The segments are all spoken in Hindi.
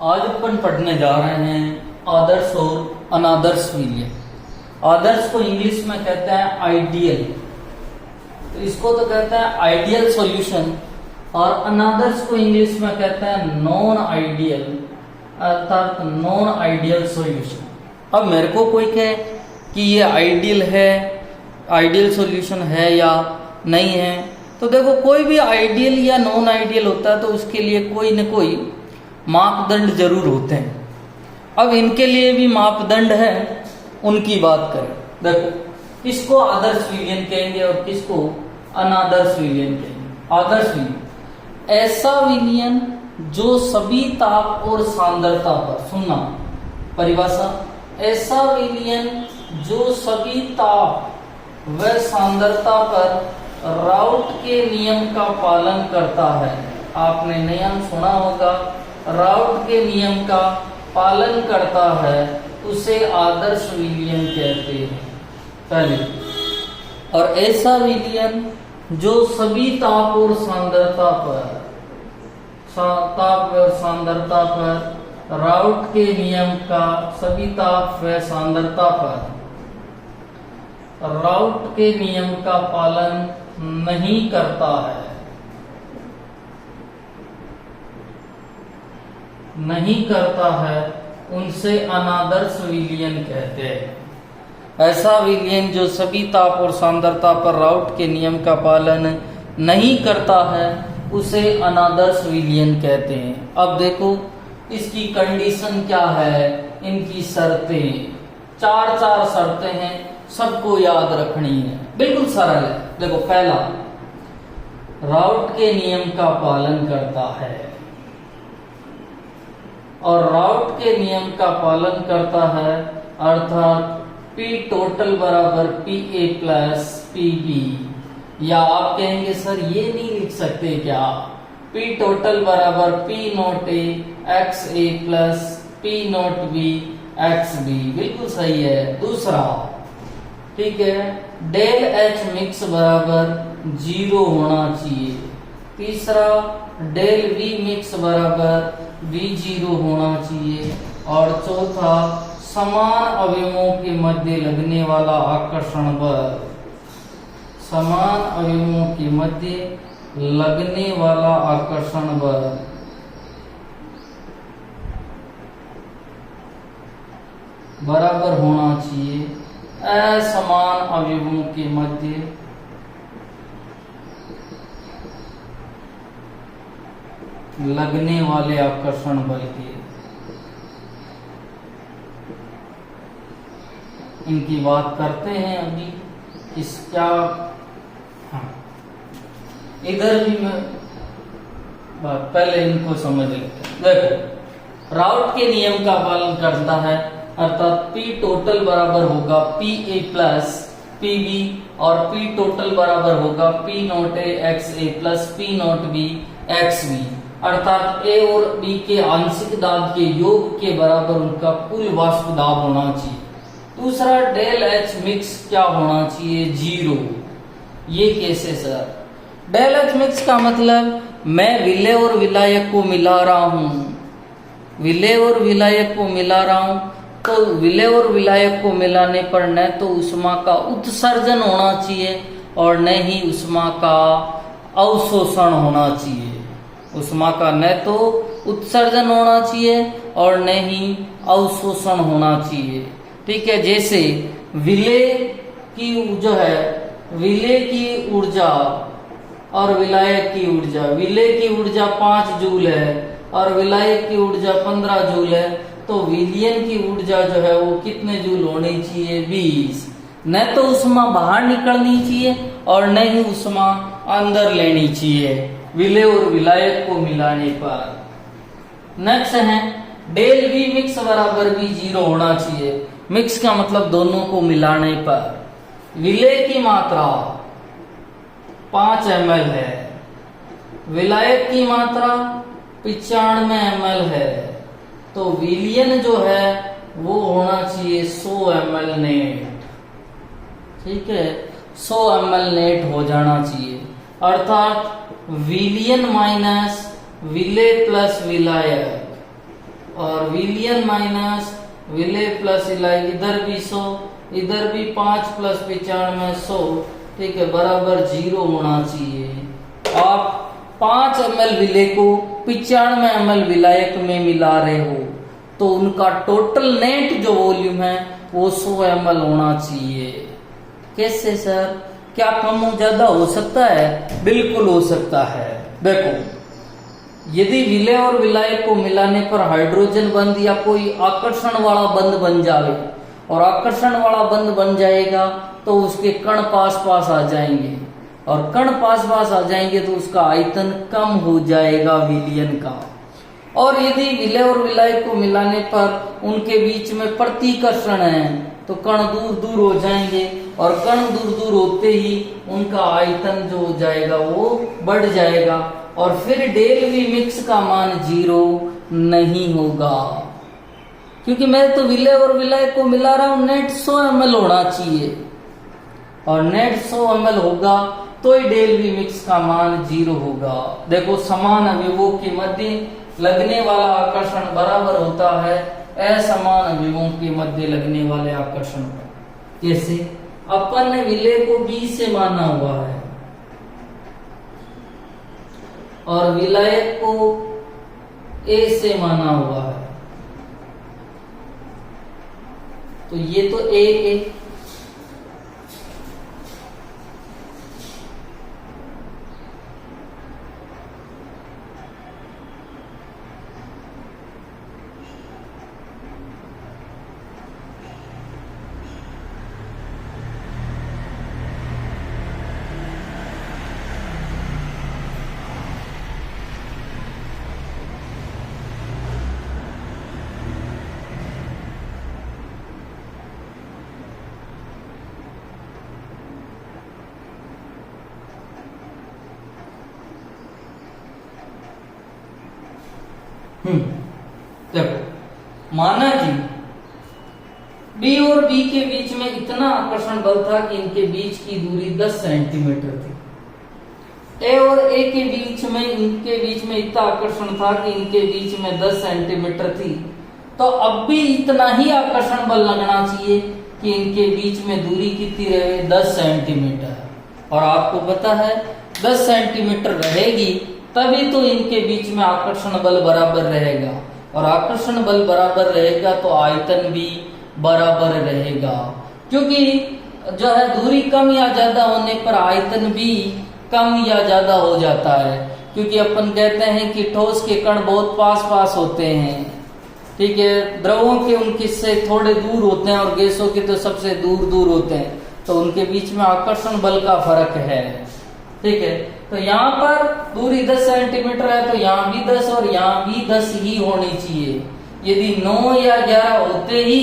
आज अपन पढ़ने जा रहे हैं आदर्श और अनादर्श विलयन। आदर्श को इंग्लिश में कहते हैं आइडियल, तो इसको तो कहते हैं आइडियल सॉल्यूशन, और अनादर्श को इंग्लिश में कहते हैं नॉन आइडियल, अर्थात नॉन आइडियल सॉल्यूशन। अब मेरे को कोई कहे कि ये आइडियल है, आइडियल सॉल्यूशन है या नहीं है, तो देखो कोई भी आइडियल या नॉन आइडियल होता है तो उसके लिए कोई न कोई मापदंड जरूर होते हैं। अब इनके लिए भी मापदंड है, उनकी बात करें। देखो किसको आदर्श विलयन कहेंगे और किसको अनादर्श विलयन कहेंगे। आदर्श विलयन ऐसा विलयन जो सभी ताप और सांद्रता पर, सुनना परिभाषा, ऐसा विलयन जो सभी ताप व सांद्रता पर राउट के नियम का पालन करता है। आपने नियम सुना होगा, राउट के नियम का पालन करता है, उसे आदर्श विलयन कहते हैं पहले। और ऐसा विलयन जो सभी ताप और सांद्रता पर, ताप और सांद्रता पर राउट के नियम का, सभी ताप व सांद्रता पर राउट के नियम का पालन नहीं करता है, नहीं करता है, उनसे अनादर्श विलयन कहते हैं। ऐसा विलयन जो सभी ताप और सांद्रता पर राउट के नियम का पालन नहीं करता है, उसे अनादर्श विलयन कहते हैं। अब देखो इसकी कंडीशन क्या है, इनकी शर्तें, चार शर्तें हैं, सबको याद रखनी है, बिल्कुल सरल है। देखो पहला, राउट के नियम का पालन करता है, और राउट के नियम का पालन करता है अर्थात P टोटल बराबर PA प्लस PB, या आप कहेंगे सर ये नहीं लिख सकते क्या, P टोटल बराबर P note A XA plus P note B XB, बिल्कुल सही है। दूसरा, ठीक है, डेल H मिक्स बराबर 0 होना चाहिए। तीसरा, डेल V मिक्स बराबर V0 होना चाहिए। और चौथा, समान अवयवों के मध्य लगने वाला आकर्षण बल, समान अवयवों के मध्य लगने वाला आकर्षण बल बराबर होना चाहिए असमान अवयवों के मध्य लगने वाले आकर्षण बल के। इनकी बात करते हैं अभी, इस क्या, हाँ इधर भी मैं बात, पहले इनको समझ लेते हैं। देखो राउट के नियम का पालन करता है अर्थात P टोटल बराबर होगा PA प्लस PB, और P टोटल बराबर होगा P note A XA plus P note B XB, अर्थात A और B के आंशिक दाब के योग के बराबर उनका कुल वाष्प दाब होना चाहिए। दूसरा, डेल H मिक्स क्या होना चाहिए, 0। ये कैसे सर, डेल H मिक्स का मतलब मैं विलेय और विलायक को मिला रहा हूं, विलेय और विलायक को मिला रहा हूं, तो विलेय और विलायक को मिलाने पर न तो उष्मा का उत्सर्जन होना चाहिए और न ही उष्मा का अवशोषण होना चाहिए। उष्मा का न तो उत्सर्जन होना चाहिए और न ही अवशोषण होना चाहिए, ठीक है। जैसे विलेय की जो है, विलेय की ऊर्जा और विलायक की ऊर्जा, विलेय की ऊर्जा 5 जूल है और विलायक की ऊर्जा 15 जूल है, तो विलयन की ऊर्जा जो है वो कितने जूल होनी चाहिए, 20। न तो उष्मा बाहर निकलनी चाहिए और न ही उष्मा अंदर लेनी चाहिए विलेय और विलायक को मिलाने पर। नेक्स्ट है, डेल V मिक्स बराबर भी 0 होना चाहिए। मिक्स का मतलब दोनों को मिलाने पर। विलेय की मात्रा 5 ml है, विलायक की मात्रा 95 ml है, तो विलयन जो है वो होना चाहिए 100 ml नेट, ठीक है, 100 ml नेट हो जाना चाहिए। अर्थात विलयन माइनस विलेय प्लस विलायक और विलियन माइनस विले प्लस इलाई, इधर भी 100, इधर भी 5 प्लस 95 100, ठीक है, बराबर 0 होना चाहिए। आप 5 ml विले को 95 ml विलायक में मिला रहे हो तो उनका टोटल नेट जो वॉल्यूम है वो 100 ml होना चाहिए। कैसे सर, क्या कम हो ज्यादा हो सकता है? बिल्कुल हो सकता है। देखो, यदि विलय और विलायक को मिलाने पर हाइड्रोजन बंध या कोई आकर्षण वाला बंध बन जाए और आकर्षण वाला बंध बन जाएगा तो उसके कण पास पास आ जाएंगे और कण पास पास आ जाएंगे तो उसका आयतन कम हो जाएगा विलयन का। और यदि विलय और विलायक को मिलाने पर उनके बीच में प्रतिकर्षण है तो कण दूर दूर हो जाएंगे और कण दूर दूर होते ही उनका आयतन जो हो जाएगा वो बढ़ जाएगा और फिर डेल वी मिक्स का मान 0 नहीं होगा, क्योंकि मैं तो विलय और विलायक को मिला रहा हूं। नेट 100 ml होना चाहिए और नेट 100 ml होगा तो ही डेल वी मिक्स का मान 0 होगा। देखो, समान अवयवों के मध्य लगने वाला आकर्षण बराबर होता है असमान अवयवों के मध्य लगने वाले आकर्षण का। जैसे अपन ने विलय को B से माना हुआ है और विलायक को A से माना हुआ है, तो ये तो A देखो, माना कि B और B के बीच में इतना आकर्षण बल था कि इनके बीच की दूरी 10 सेंटीमीटर थी। A और A के बीच में इनके बीच में इतना आकर्षण था कि इनके बीच में 10 सेंटीमीटर थी, तो अब भी इतना ही आकर्षण बल लगना चाहिए कि इनके बीच में दूरी कितनी रहे, 10 सेंटीमीटर। और आपको पता है 10 सेंटीमीटर रहेगी तभी तो इनके बीच में आकर्षण बल बराबर रहेगा और आकर्षण बल बराबर रहेगा तो आयतन भी बराबर रहेगा, क्योंकि जो है दूरी कम या ज्यादा होने पर आयतन भी कम या ज्यादा हो जाता है, क्योंकि अपन कहते हैं कि ठोस के कण बहुत पास पास होते हैं, ठीक है, द्रवों के उनके से थोड़े दूर होते हैं और गैसों के तो सबसे दूर दूर होते हैं, तो उनके बीच में आकर्षण बल का फर्क है, ठीक है। तो यहाँ पर दूरी 10 सेंटीमीटर है तो यहाँ भी 10 और यहाँ भी 10 ही होनी चाहिए। यदि 9 या 11 होते ही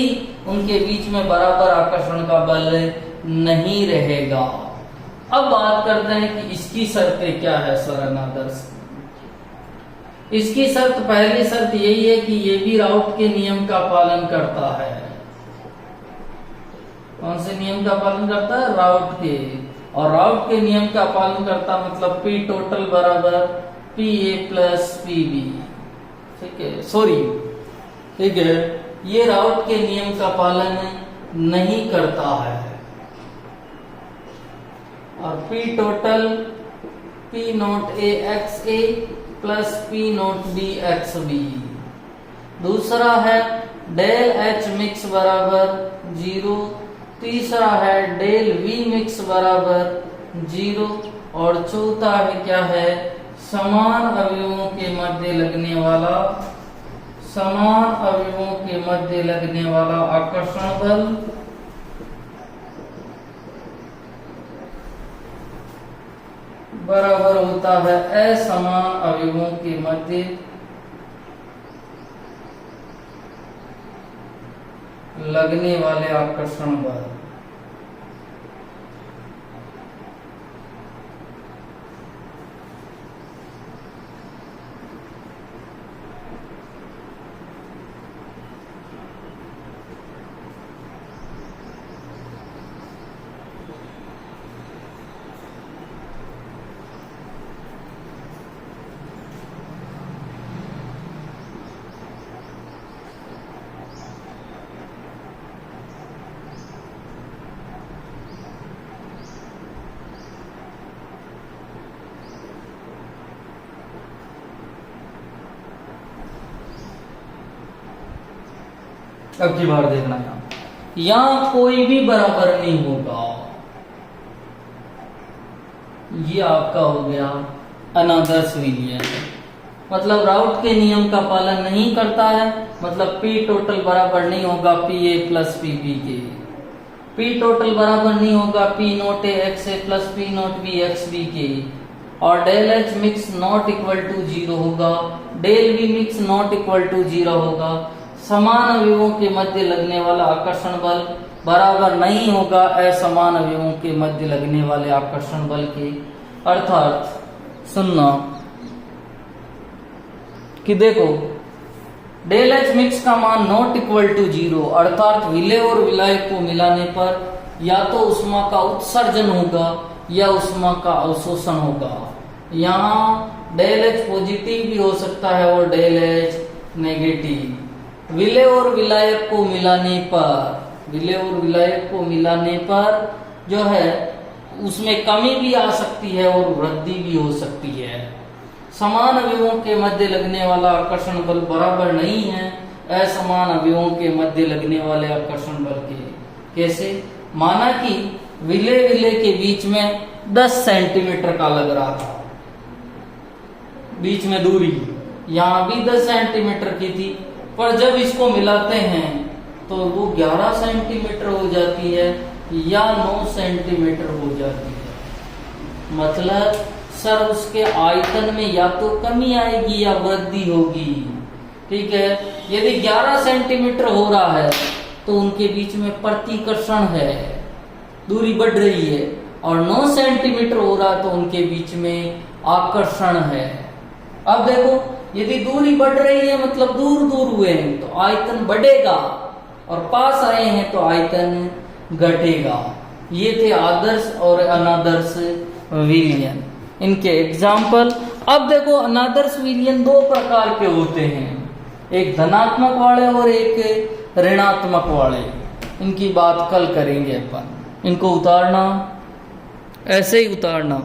उनके बीच में बराबर आकर्षण का बल नहीं रहेगा। अब बात करते हैं कि इसकी शर्तें क्या है सर अनादर्श। इसकी शर्त, पहली शर्त यही है कि ये भी राउट के नियम का पालन करता है। कौन से नियम का पालन करता है? राउट के। और राउट के नियम का पालन करता मतलब P टोटल बराबर PA प्लस PB, ठीक है, सॉरी, ठीक है, ये राउट के नियम का पालन नहीं करता है। और P total P note A x A plus P note B x B। दूसरा है डेल H मिक्स बराबर 0। तीसरा है डेल V मिक्स बराबर 0। और चौथा है क्या है? समान अवयवों के मध्य लगने वाला, समान अवयवों के मध्य लगने वाला आकर्षण बल बराबर होता है असमान अवयवों के मध्य लगने वाले आकर्षण बल। अब की बार देखना यहाँ कोई भी बराबर नहीं होगा, ये आपका हो गया अनादर्श विलयन, मतलब राउट के नियम का पालन नहीं करता है, मतलब पी टोटल बराबर नहीं होगा P A plus P B के, पी टोटल बराबर नहीं होगा P not A X A plus P not B X B के, और del H mix not equal to 0 होगा, del B mix not equal to 0 होगा। समान अवयवों के मध्य लगने वाला आकर्षण बल बराबर नहीं होगा असमान अवयवों के मध्य लगने वाले आकर्षण बल के। अर्थात सुनना कि देखो डेल एच मिक्स का मान नॉट इक्वल टू 0, अर्थात विलेय और विलायक को मिलाने पर या तो उष्मा का उत्सर्जन होगा या उष्मा का अवशोषण होगा। यहाँ डेल एच पॉजिटिव भी हो सकता है और डेल एच नेगेटिव। विलेय और विलायक को मिलाने पर, विलेय और विलायक को मिलाने पर जो है उसमें कमी भी आ सकती है और वृद्धि भी हो सकती है। समान अवयवों के मध्य लगने वाला आकर्षण बल बराबर नहीं है असमान अवयवों के मध्य लगने वाले आकर्षण बल के। कैसे? माना कि विलेय विलेय के बीच में 10 सेंटीमीटर का लग रहा था, बीच में दूरी यहाँ भी 10 सेंटीमीटर की थी, पर जब इसको मिलाते हैं तो वो 11 सेंटीमीटर हो जाती है या 9 सेंटीमीटर हो जाती है। मतलब सर उसके आयतन में या तो कमी आएगी या वृद्धि होगी। ठीक है, यदि 11 सेंटीमीटर हो रहा है तो उनके बीच में प्रतिकर्षण है, दूरी बढ़ रही है, और 9 सेंटीमीटर हो रहा है तो उनके बीच में आकर्षण है। अब देखो यदि दूरी बढ़ रही है मतलब दूर दूर हुए हैं तो आयतन बढ़ेगा, और पास आए हैं तो आयतन घटेगा। ये थे आदर्श और अनादर्श विलयन, इनके एग्जाम्पल। अब देखो अनादर्श विलयन 2 प्रकार के होते हैं, एक धनात्मक वाले और एक ऋणात्मक वाले। इनकी बात कल करेंगे अपन। इनको उतारना, ऐसे ही उतारना।